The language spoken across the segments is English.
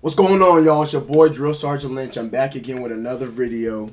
What's going on, y'all? It's your boy Drill Sergeant Lynch. I'm back again with another video.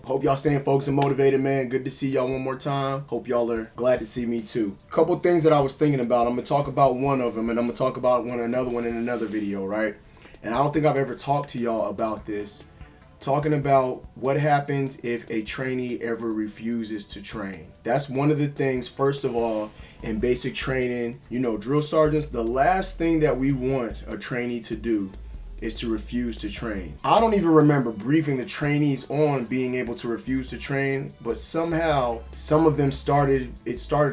Hope y'all staying focused and motivated, man. Good to see y'all one more time. Hope y'all are glad to see me too. Couple things that I was thinking about. I'm gonna talk about one of them, and I'm gonna talk about another one in another video, right? And I don't think I've ever talked to y'all about this. Talking about what happens if a trainee ever refuses to train. That's one of the things, first of all, in basic training, drill sergeants, the last thing that we want a trainee to do is to refuse to train. I don't even remember briefing the trainees on being able to refuse to train, but somehow some of them started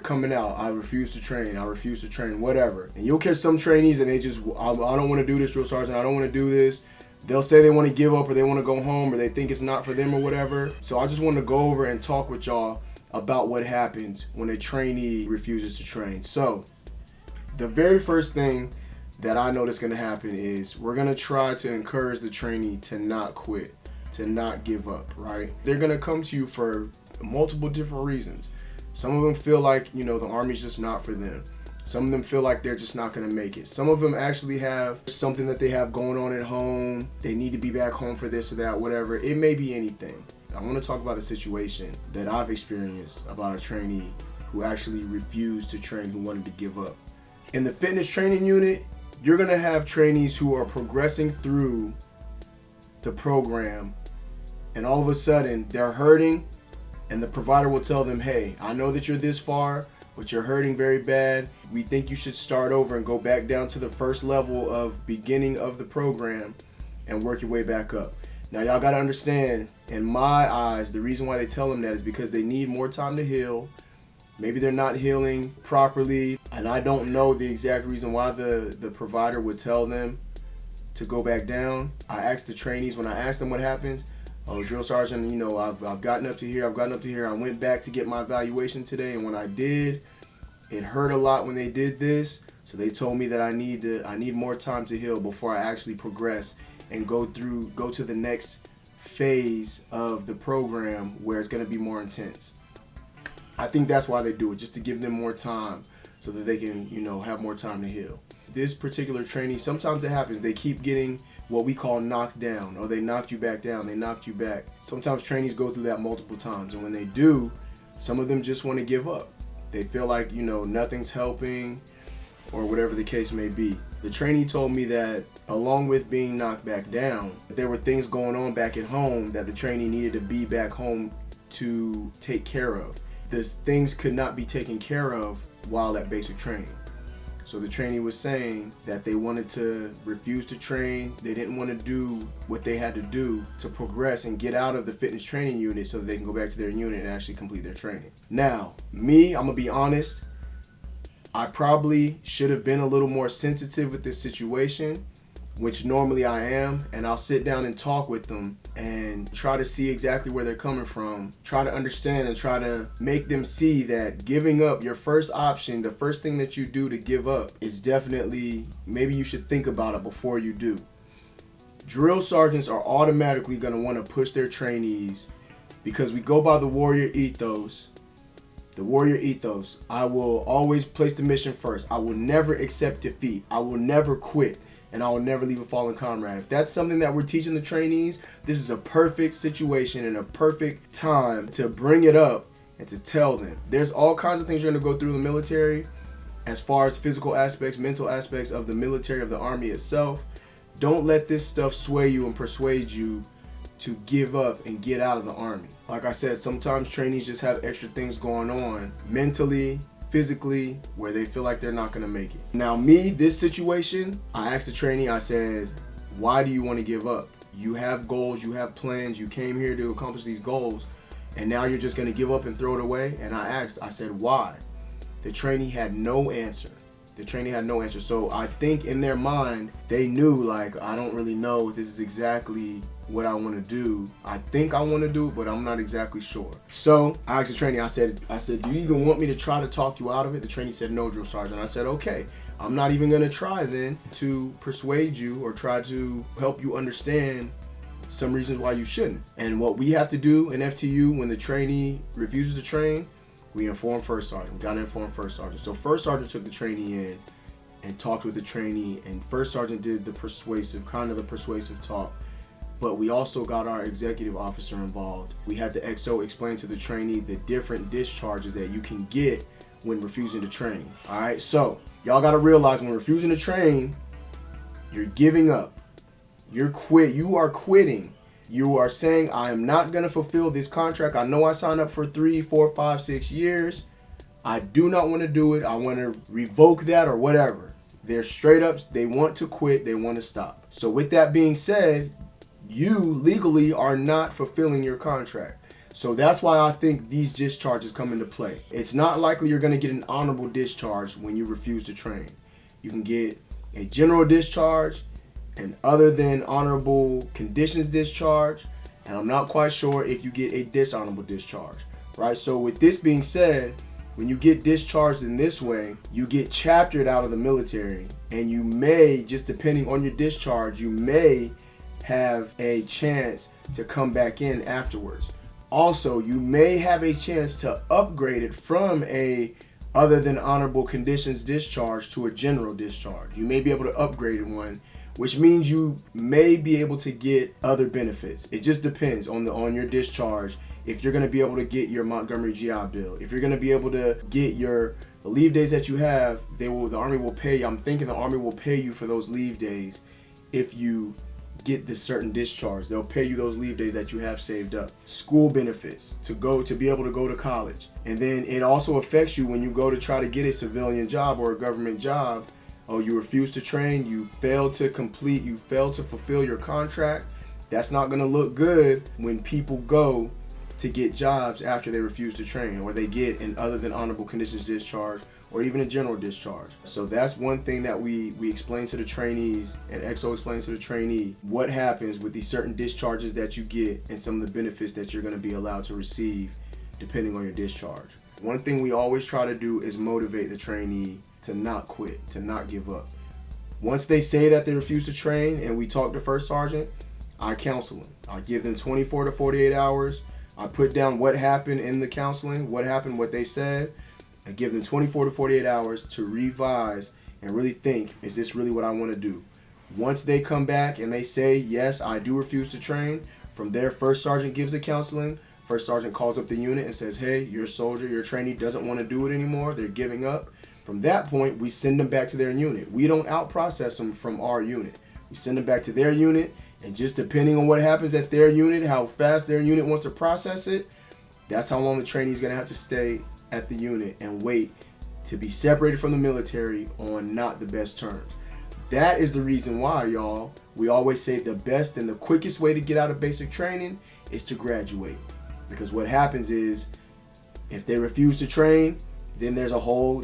coming out. I refuse to train, whatever. And you'll catch some trainees and they just, I don't want to do this, drill sergeant, I don't want to do this. They'll say they want to give up or they want to go home or they think it's not for them or whatever. So I just want to go over and talk with y'all about what happens when a trainee refuses to train. So the very first thing that I know that's going to happen is we're going to try to encourage the trainee to not quit, to not give up, right? They're going to come to you for multiple different reasons. Some of them feel like, the Army's just not for them. Some of them feel like they're just not going to make it. Some of them actually have something that they have going on at home. They need to be back home for this or that, whatever. It may be anything. I want to talk about a situation that I've experienced about a trainee who actually refused to train, who wanted to give up. In the fitness training unit, you're going to have trainees who are progressing through the program, and all of a sudden they're hurting, and the provider will tell them, hey, I know that you're this far, but you're hurting very bad. We think you should start over and go back down to the first level of beginning of the program and work your way back up. Now, y'all gotta understand, in my eyes, the reason why they tell them that is because they need more time to heal. Maybe they're not healing properly, and I don't know the exact reason why the provider would tell them to go back down. I asked the trainees, when I asked them what happens, oh, drill sergeant, I've gotten up to here. I went back to get my evaluation today, and when I did, it hurt a lot when they did this. So they told me that I need more time to heal before I actually progress and go to the next phase of the program where it's going to be more intense. I think that's why they do it, just to give them more time so that they can, have more time to heal. This particular trainee, sometimes it happens, they keep getting what we call knocked down, or they knocked you back down, they knocked you back. Sometimes trainees go through that multiple times, and when they do, some of them just want to give up. They feel like, nothing's helping, or whatever the case may be. The trainee told me that along with being knocked back down, there were things going on back at home that the trainee needed to be back home to take care of. These things could not be taken care of while at basic training. So the trainee was saying that they wanted to refuse to train. They didn't want to do what they had to do to progress and get out of the fitness training unit so that they can go back to their unit and actually complete their training. Now, me, I'm gonna be honest, I probably should have been a little more sensitive with this situation, which normally I am, and I'll sit down and talk with them and try to see exactly where they're coming from, try to understand and try to make them see that giving up, your first option, the first thing that you do to give up is definitely, maybe you should think about it before you do. Drill sergeants are automatically going to want to push their trainees because we go by the warrior ethos. The warrior ethos, I will always place the mission first. I will never accept defeat. I will never quit. And I will never leave a fallen comrade. If that's something that we're teaching the trainees, this is a perfect situation and a perfect time to bring it up and to tell them. There's all kinds of things you're going to go through in the military as far as physical aspects, mental aspects of the military, of the Army itself. Don't let this stuff sway you and persuade you to give up and get out of the Army. Like I said, sometimes trainees just have extra things going on mentally, physically, where they feel like they're not going to make it. Now me, this situation, I asked the trainee, I said, why do you want to give up? You have goals, you have plans, you came here to accomplish these goals, and now you're just going to give up and throw it away? And I said, why? The trainee had no answer. So I think in their mind, they knew, like, I don't really know if this is exactly what I want to do. I think I want to do it, but I'm not exactly sure. So I asked the trainee, I said, do you even want me to try to talk you out of it? The trainee said, no, drill sergeant. I said, okay, I'm not even going to try then to persuade you or try to help you understand some reasons why you shouldn't. And what we have to do in FTU when the trainee refuses to train, we inform first sergeant. We got to inform first sergeant. So first sergeant took the trainee in and talked with the trainee, and first sergeant did the persuasive talk. But we also got our executive officer involved. We had the XO explain to the trainee the different discharges that you can get when refusing to train. All right, so y'all gotta realize when refusing to train, you're giving up. You are quitting. You are saying, I am not gonna fulfill this contract. I know I signed up for 3, 4, 5, 6 years. I do not want to do it. I want to revoke that or whatever. They're straight up, they want to quit, they want to stop. So with that being said, you legally are not fulfilling your contract. So that's why I think these discharges come into play. It's not likely you're going to get an honorable discharge when you refuse to train. You can get a general discharge, an other than honorable conditions discharge, and I'm not quite sure if you get a dishonorable discharge, right? So with this being said, when you get discharged in this way, you get chaptered out of the military, and you may, just depending on your discharge, you may have a chance to come back in afterwards. Also, you may have a chance to upgrade it from a other than honorable conditions discharge to a general discharge. You may be able to upgrade one, which means you may be able to get other benefits. It just depends on your discharge. If you're going to be able to get your Montgomery GI Bill, if you're going to be able to get the leave days that you have, the Army will pay you. I'm thinking the Army will pay you for those leave days if you get this certain discharge. They'll pay you those leave days that you have saved up. School benefits to be able to go to college. And then it also affects you when you go to try to get a civilian job or a government job. Oh, you refuse to train, you fail to fulfill your contract. That's not going to look good when people go to get jobs after they refuse to train, or they get an other than honorable conditions discharge, or even a general discharge. So that's one thing that we explain to the trainees, and XO explains to the trainee what happens with these certain discharges that you get and some of the benefits that you're going to be allowed to receive depending on your discharge. One thing we always try to do is motivate the trainee to not quit, to not give up. Once they say that they refuse to train and we talk to first sergeant, I counsel them. I give them 24 to 48 hours. I put down what happened in the counseling, what happened, what they said. I give them 24 to 48 hours to revise and really think, is this really what I want to do? Once they come back and they say, yes, I do refuse to train, from there, first sergeant gives the counseling. First sergeant calls up the unit and says, hey, your soldier, your trainee doesn't want to do it anymore. They're giving up. From that point, we send them back to their unit. We don't out-process them from our unit. We send them back to their unit, and just depending on what happens at their unit, how fast their unit wants to process it, that's how long the trainee is going to have to stay at the unit and wait to be separated from the military on not the best terms. That is the reason why, y'all, we always say the best and the quickest way to get out of basic training is to graduate. Because what happens is, if they refuse to train, then there's a whole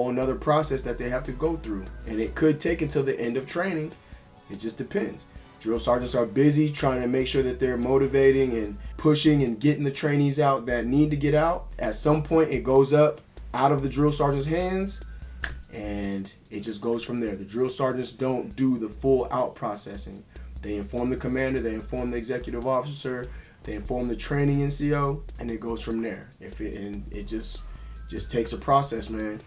another process that they have to go through, and it could take until the end of training. It just depends. Drill sergeants are busy trying to make sure that they're motivating and pushing and getting the trainees out that need to get out. At some point, it goes up out of the drill sergeant's hands, and it just goes from there. The drill sergeants don't do the full out processing. They inform the commander, they inform the executive officer, they inform the training NCO, and it goes from there. It just takes a process, man.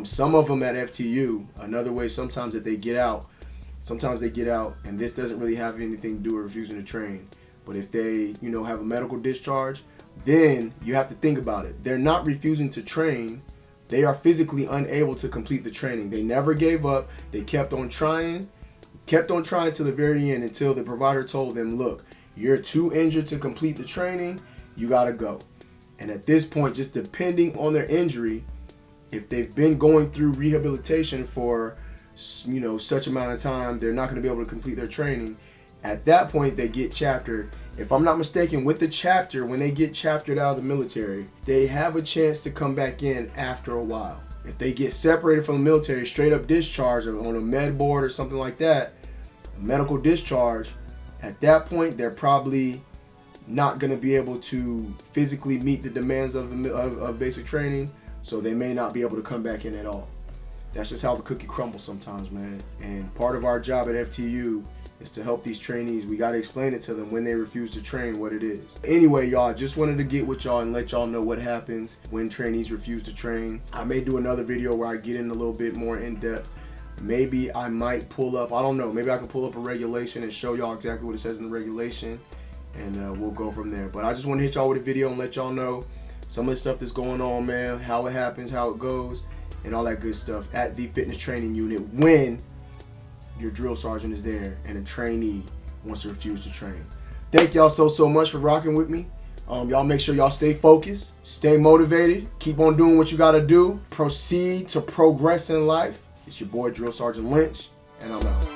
Some of them at FTU, another way sometimes that they get out, and this doesn't really have anything to do with refusing to train. But if they, have a medical discharge, then you have to think about it. They're not refusing to train. They are physically unable to complete the training. They never gave up. They kept on trying to the very end until the provider told them, look, you're too injured to complete the training. You got to go. And at this point, just depending on their injury, if they've been going through rehabilitation for such amount of time, they're not going to be able to complete their training. At that point, they get chaptered. If I'm not mistaken, with the chapter, when they get chaptered out of the military, they have a chance to come back in after a while. If they get separated from the military, straight up discharge on a med board or something like that, a medical discharge, at that point, they're probably not going to be able to physically meet the demands of basic training, so they may not be able to come back in at all. That's just how the cookie crumbles sometimes, man. And part of our job at FTU is to help these trainees. We got to explain it to them when they refuse to train what it is. Anyway, y'all, I just wanted to get with y'all and let y'all know what happens when trainees refuse to train. I may do another video where I get in a little bit more in depth maybe I might pull up, I don't know, maybe I can pull up a regulation and show y'all exactly what it says in the regulation, and we'll go from there. But I just want to hit y'all with a video and let y'all know some of the stuff that's going on, man, how it happens, how it goes, and all that good stuff at the fitness training unit when your drill sergeant is there and a trainee wants to refuse to train. Thank y'all so much for rocking with me. Y'all make sure y'all stay focused, stay motivated, keep on doing what you gotta do, proceed to progress in life. It's your boy Drill Sergeant Lynch, and I'm out.